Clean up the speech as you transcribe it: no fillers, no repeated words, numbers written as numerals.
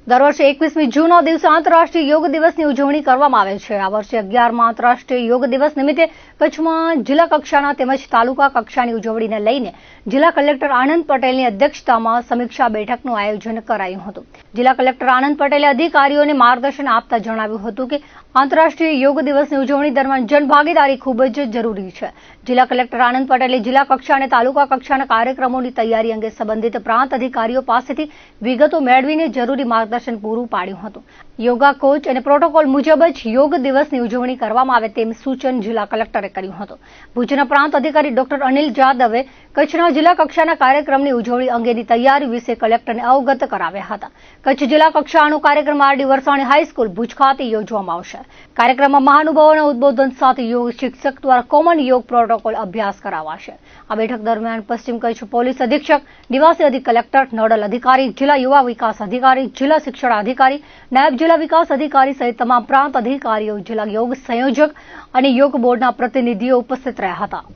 દર વર્ષે 21મી જૂનના દિવસે આંતરરાષ્ટ્રીય યોગ દિવસની ઉજવણી કરવામાં આવે છે. આ વર્ષે 11મા આંતરરાષ્ટ્રીય યોગ દિવસ નિમિત્તે કચ્છમાં જિલ્લા કક્ષાના તેમજ તાલુકા કક્ષાની ઉજવણીને લઈને જિલ્લા કલેક્ટર આનંદ પટેલની અધ્યક્ષતામાં સમીક્ષા બેઠકનું આયોજન કરાયું હતું. જિલ્લા કલેક્ટર આનંદ પટેલે અધિકારીઓને માર્ગદર્શન આપતા જણાવ્યું હતું કે આંતરરાષ્ટ્રીય યોગ દિવસની ઉજવણી દરમિયાન જનભાગીદારી ખૂબ જ જરૂરી છે. જિલ્લા કલેક્ટર આનંદ પટેલે જિલ્લા કક્ષા અને તાલુકા કક્ષાના કાર્યક્રમોની તૈયારી અંગે સંબંધિત પ્રાંત અધિકારીઓ પાસેથી વિગતો મેળવીને જરૂરી માર્ગદર્શન પૂરું પાડ્યું હતું. યોગા કોચ અને પ્રોટોકોલ મુજબ જ યોગ દિવસની ઉજવણી કરવામાં આવે તેમ સૂચન જિલ્લા કલેક્ટરે કર્યું હતું. ભુજના પ્રાંત અધિકારી ડોક્ટર અનિલ જાદવે કચ્છના જિલ્લા કક્ષાના કાર્યક્રમની ઉજવણી અંગેની તૈયારી વિશે કલેક્ટરને અવગત કરાવ્યા હતા. કચ્છ જિલ્લા કક્ષાનો કાર્યક્રમ આરડી વરસાણી હાઈસ્કૂલ ભુજ ખાતે યોજવામાં આવશે. કાર્યક્રમમાં મહાનુભાવોના ઉદબોધન સાથે યોગ શિક્ષક દ્વારા કોમન યોગ પ્રોટોકોલ અભ્યાસ કરાવાશે. આ બેઠક દરમિયાન પશ્ચિમ કચ્છ પોલીસ અધિક્ષક, નિવાસી અધિક કલેક્ટર, નોડલ અધિકારી, જિલ્લા યુવા વિકાસ અધિકારી, જિલ્લા શિક્ષણ અધિકારી, નાયબ જિલ્લા વિકાસ અધિકારી સહિત તમામ પ્રાંત અધિકારીઓ, જિલ્લા યોગ સંયોજક અને યોગ બોર્ડના પ્રતિનિધિઓ ઉપસ્થિત રહ્યા હતા.